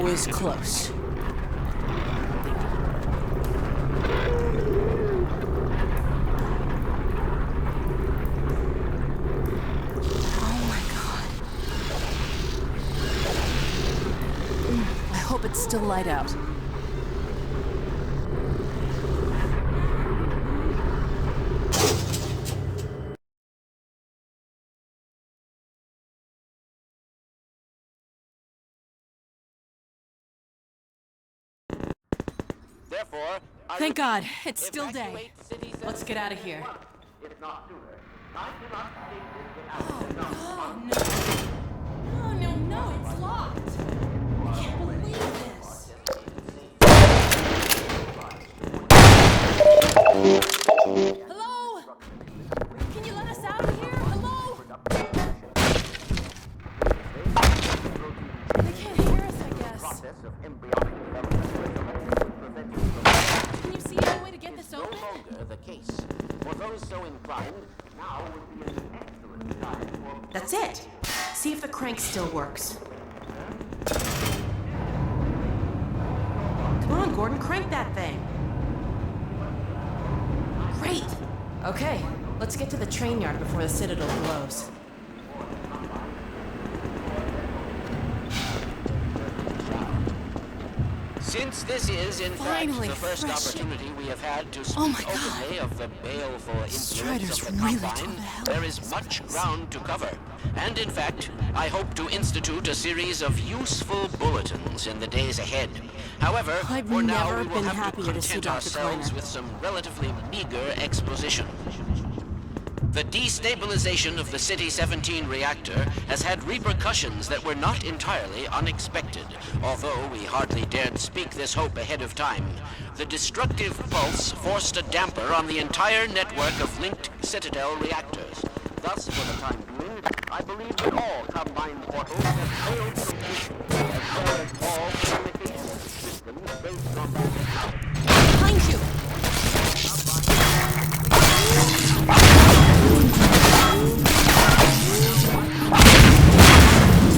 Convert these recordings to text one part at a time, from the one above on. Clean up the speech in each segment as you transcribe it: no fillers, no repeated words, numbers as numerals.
was close. Oh my god. I hope it's still light out. Thank God, it's still day. Let's get out of here. Oh, no. Oh, no, it's locked. I can't believe this. Hello? Can you let us out of here? Hello? They can't hear us, I guess. Can you see any way to get this open? No longer the case. For those so inclined, now would be an excellent time for... That's it. See if the crank still works. Come on, Gordon, crank that thing. Great. Okay, let's get to the train yard before the Citadel blows. Since this is, in Finally, fact, the first fresh opportunity we have had to Oh speak my God. openly of the baleful influence Strider's of the really Combine, tore the hell there out of is this much place. ground to cover. And in fact, I hope to institute a series of useful bulletins in the days ahead. However, I've for now never we will been have happier to to see content Dr. ourselves Kleiner. with some relatively meager exposition. The destabilization of the City-17 reactor has had repercussions that were not entirely unexpected, although we hardly dared speak this hope ahead of time. The destructive pulse forced a damper on the entire network of linked Citadel reactors. Thus, for the time being, I believe that all combined portals have failed to function, as well as all communication systems based on that. Behind you!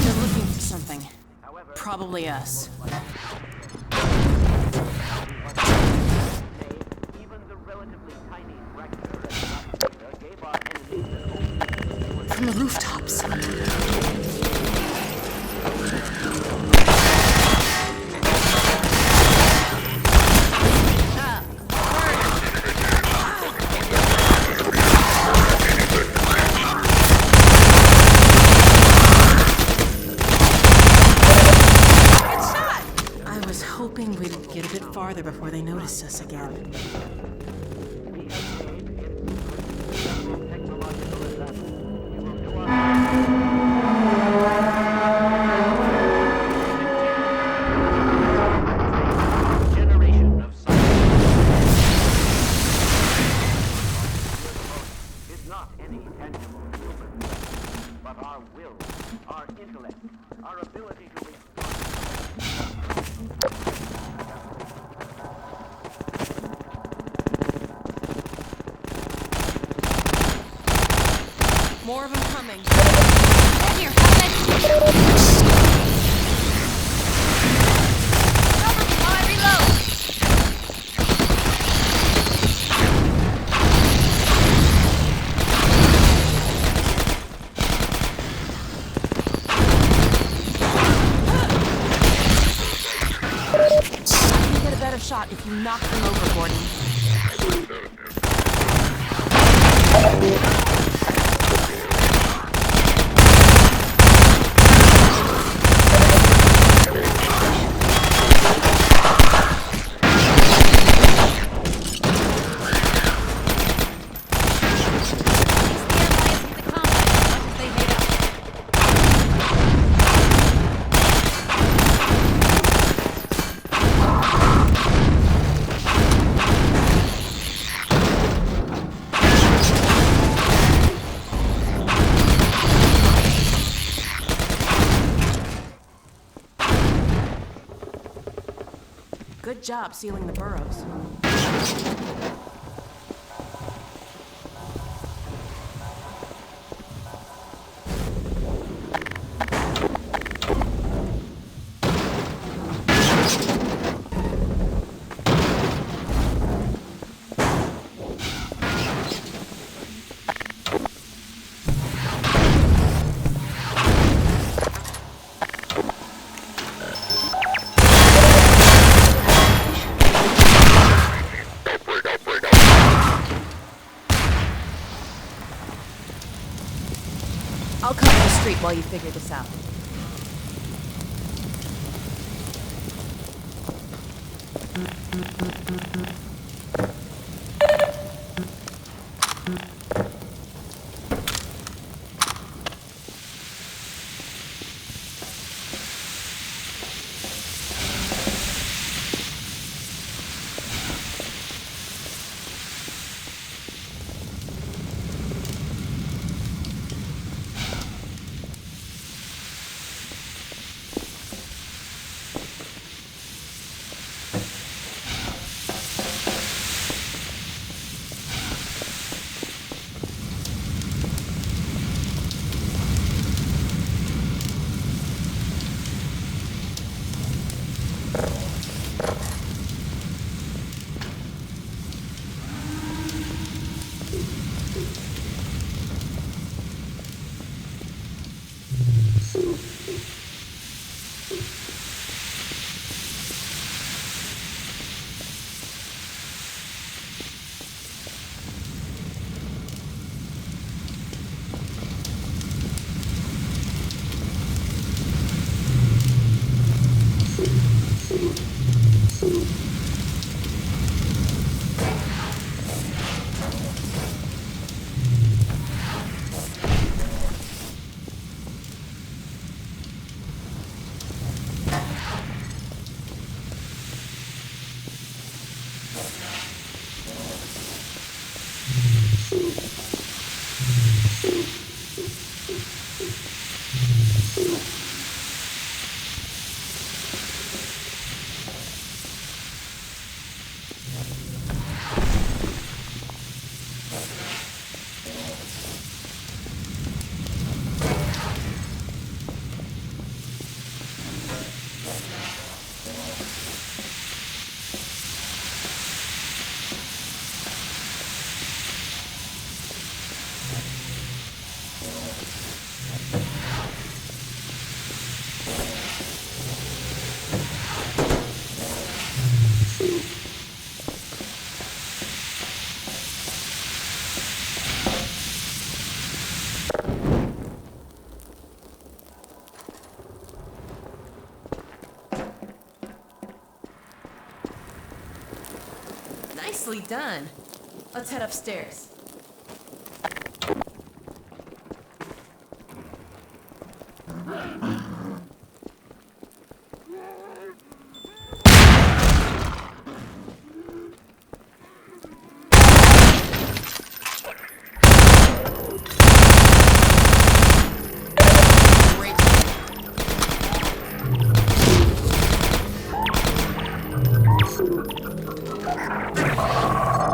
They're looking for something. Probably us. From the rooftops. I was hoping we'd get a bit farther before they noticed us again. More of them coming. Here, have Cover me while I reload. I can get a better shot if you knock them over, Gordon. Good job sealing the burrows. I'll cover the street while you figure this out. Nicely done. Let's head upstairs.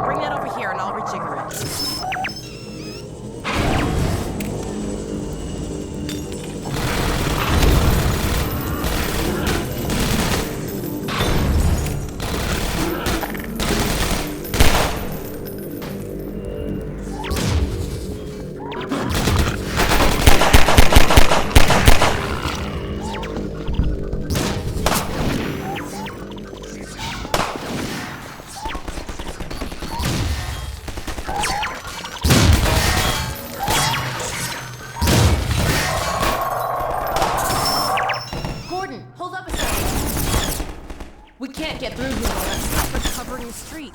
Bring that over here and I'll rejigger it. Hold up a second. We can't get through here while that stuff is covering the street.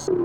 Here,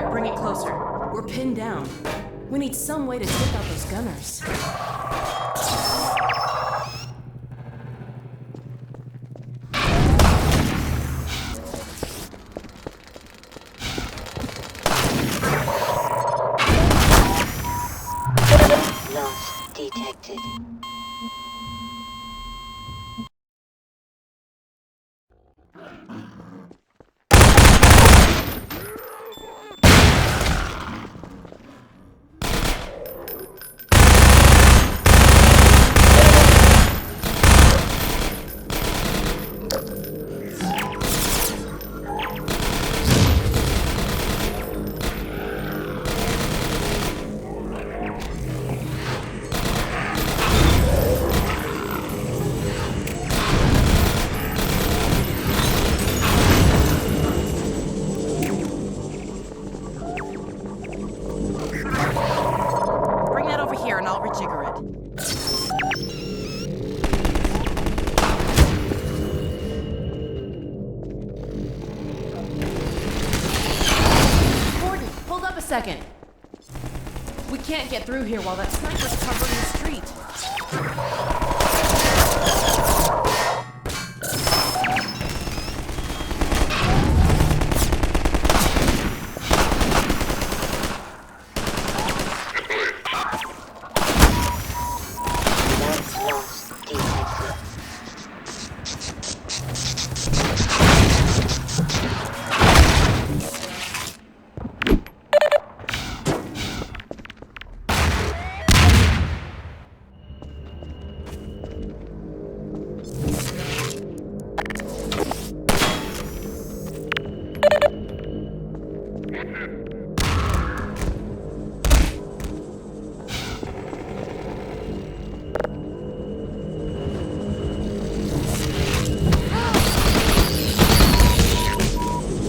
bring it closer. We're pinned down. We need some way to take out those gunners. Loss detected. Bring that over here and I'll rejigger it. Gordon, hold up a second. We can't get through here while that sniper's covering the street. Loss detected.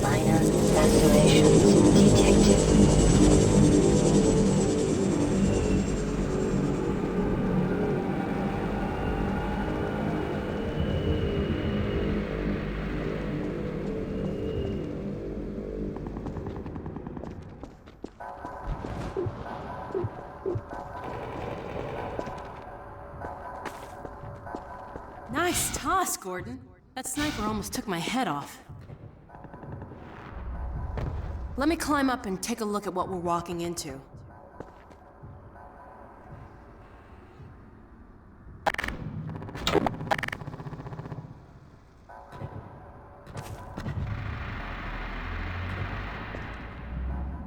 Minor lacerations detected. Nice toss, Gordon. That sniper almost took my head off. Let me climb up and take a look at what we're walking into.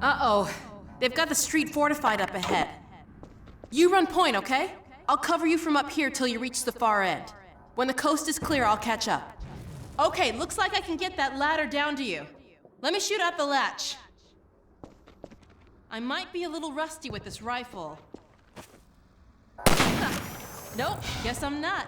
Uh-oh. They've got the street fortified up ahead. You run point, okay? I'll cover you from up here till you reach the far end. When the coast is clear, I'll catch up. Okay, looks like I can get that ladder down to you. Let me shoot out the latch. I might be a little rusty with this rifle. Nope, guess I'm not.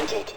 Completed.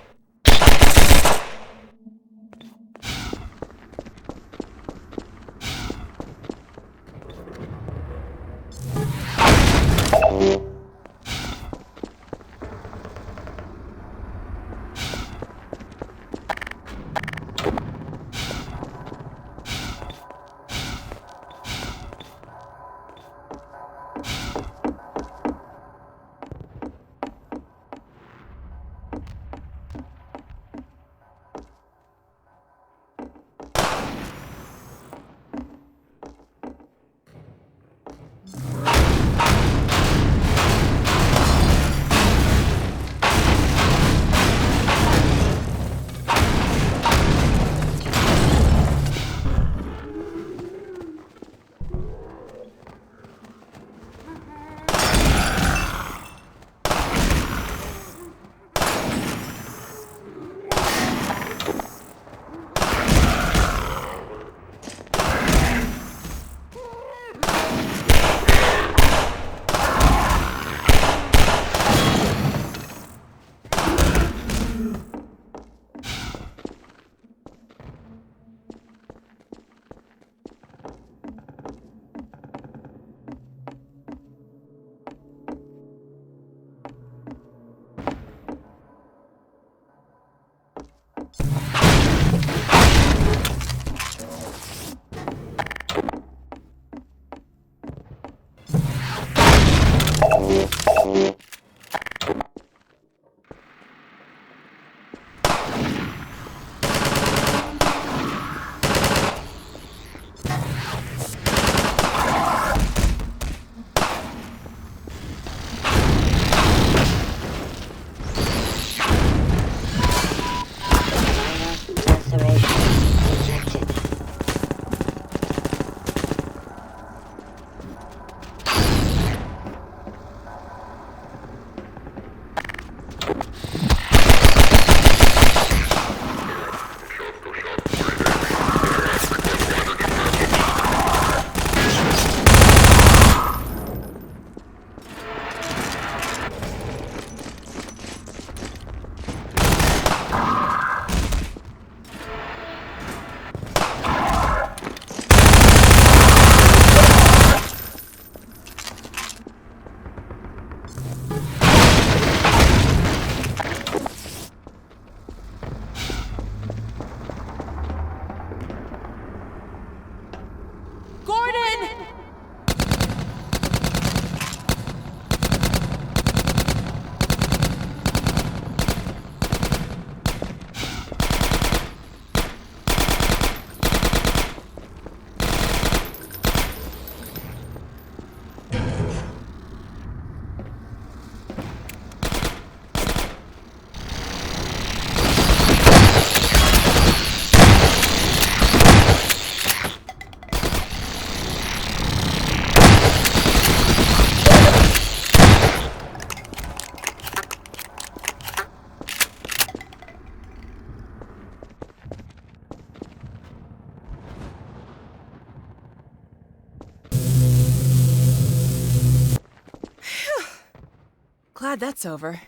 Glad that's over.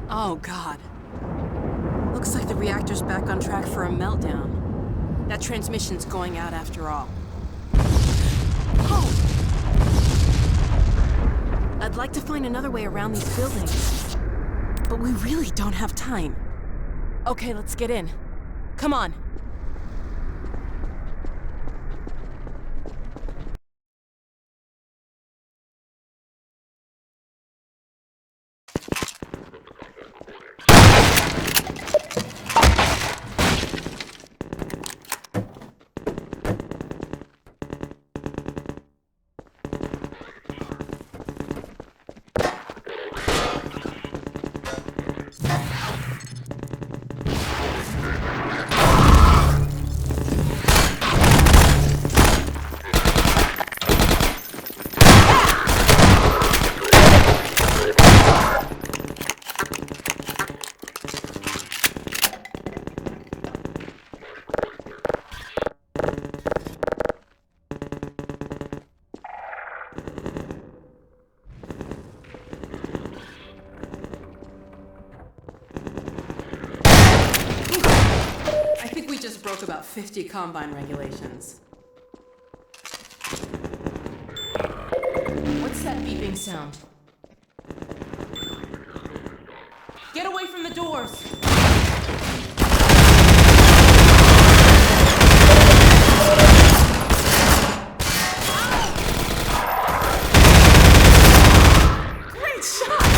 Oh, God. Looks like the reactor's back on track for a meltdown. That transmission's going out after all. Oh! I'd like to find another way around these buildings, but we really don't have time. Okay, let's get in. Come on. I think we just broke about 50 Combine regulations. What's that beeping sound? Get away from the doors! Great shot!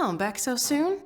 down. Back so soon?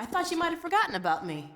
I thought you might have forgotten about me.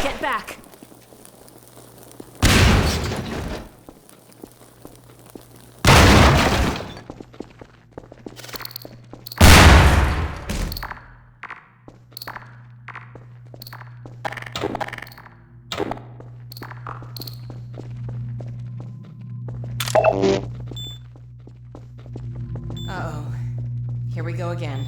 Get back! Uh-oh. Here we go again.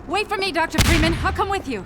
Wait for me, Dr. Freeman. I'll come with you.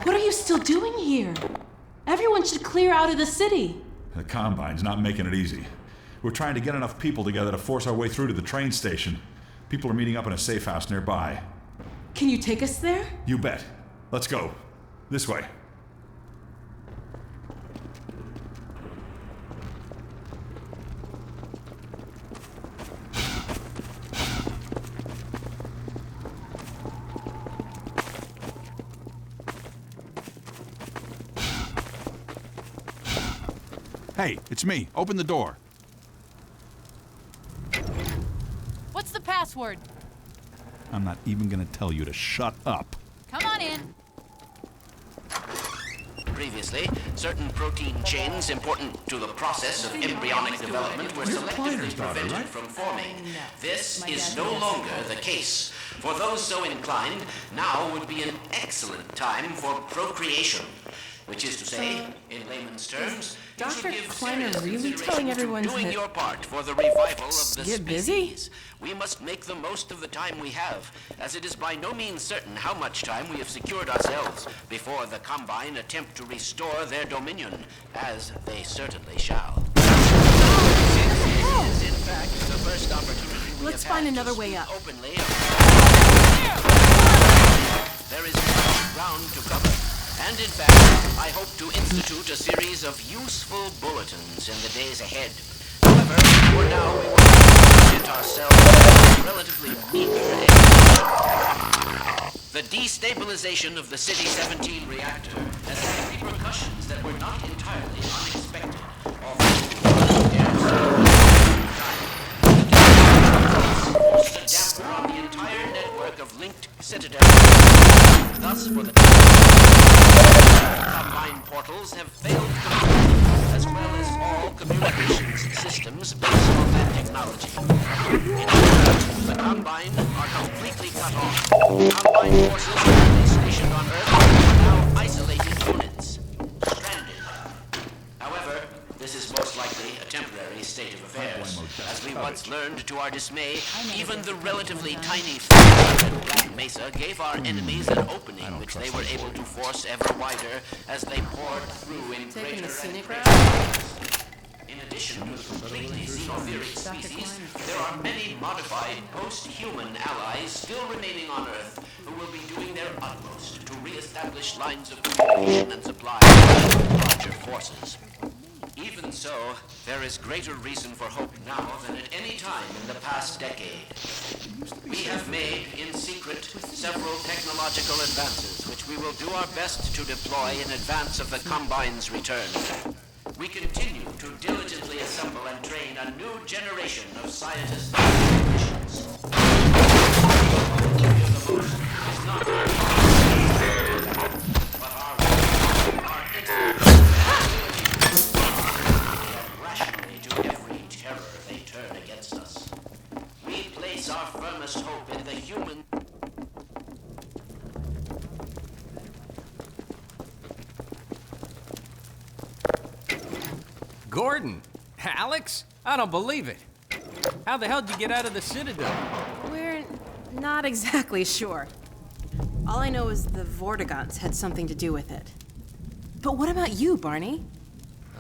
What are you still doing here? Everyone should clear out of the city. The Combine's not making it easy. We're trying to get enough people together to force our way through to the train station. People are meeting up in a safe house nearby. Can you take us there? You bet. Let's go. This way. Hey, it's me. Open the door. What's the password? I'm not even gonna tell you to shut up. Come on in. Previously, certain protein chains important to the process of embryonic development were selectively prevented from forming. This is no longer the case. For those so inclined, now would be an excellent time for procreation. Which is to say, in layman's terms, you should Dr. give Kleiner serious really consideration telling to everyone doing to your part for the revival of the get busy? species. We must make the most of the time we have, as it is by no means certain how much time we have secured ourselves before the Combine attempt to restore their dominion, as they certainly shall. This is, in fact, the first opportunity we Let's have find had another to way speak up. openly of... There is much ground to cover. And in fact, I hope to institute a series of useful bulletins in the days ahead. However, For now, we will get ourselves a relatively meager exposition. The destabilization of the City 17 reactor has had repercussions that were not entirely unexpected, forced a damper on the entire network of linked citadels. Thus, for the combine portals have failed completely, as well as all communications systems based on that technology. In turn, the Combine are completely cut off. Combine forces currently stationed on Earth are now isolated units, stranded. However, this is most likely a temporary state of affairs. As we once learned to our dismay, even the relatively tiny fire at Black Mesa gave our enemies an opening which they were able to force ever wider as they poured through in Taking greater the scenic and route? greater. In addition to the completely xenophilic species, there are many modified post-human allies still remaining on Earth who will be doing their utmost to re-establish lines of communication and supply with larger forces. Even so, there is greater reason for hope now than at any time in the past decade. We have made, in secret, several technological advances which we will do our best to deploy in advance of the Combine's return. We continue to diligently assemble and train a new generation of scientists and technicians. The most is not but our rationally to every terror they turn against us. We place our firmest hope in the human. Gordon? Alex? I don't believe it. How the hell did you get out of the Citadel? We're not exactly sure. All I know is the Vortigaunts had something to do with it. But what about you, Barney?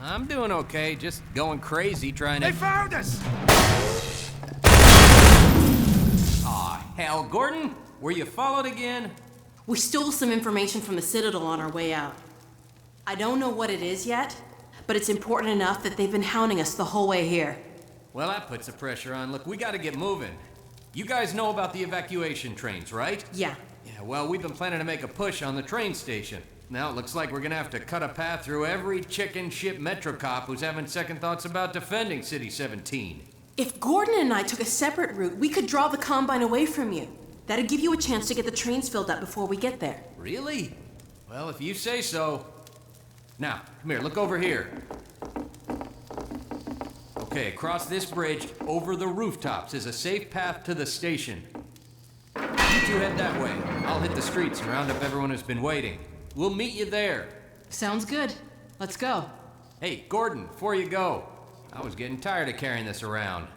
I'm doing okay, just going crazy trying to... They found us! Aw, hell, Gordon? Were you followed again? We stole some information from the Citadel on our way out. I don't know what it is yet, but it's important enough that they've been hounding us the whole way here. Well, that puts the pressure on. Look, we gotta get moving. You guys know about the evacuation trains, right? Yeah. Yeah, well, we've been planning to make a push on the train station. Now it looks like we're gonna have to cut a path through every chicken ship Metro cop who's having second thoughts about defending City 17. If Gordon and I took a separate route, we could draw the Combine away from you. That'd give you a chance to get the trains filled up before we get there. Really? Well, if you say so. Now, come here, look over here. Okay, across this bridge, over the rooftops, is a safe path to the station. You two head that way. I'll hit the streets and round up everyone who's been waiting. We'll meet you there. Sounds good. Let's go. Hey, Gordon, before you go, I was getting tired of carrying this around.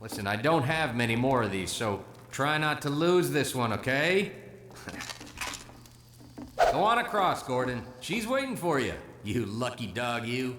Listen, I don't have many more of these, so try not to lose this one, okay? Go on across, Gordon. She's waiting for you. You lucky dog, you.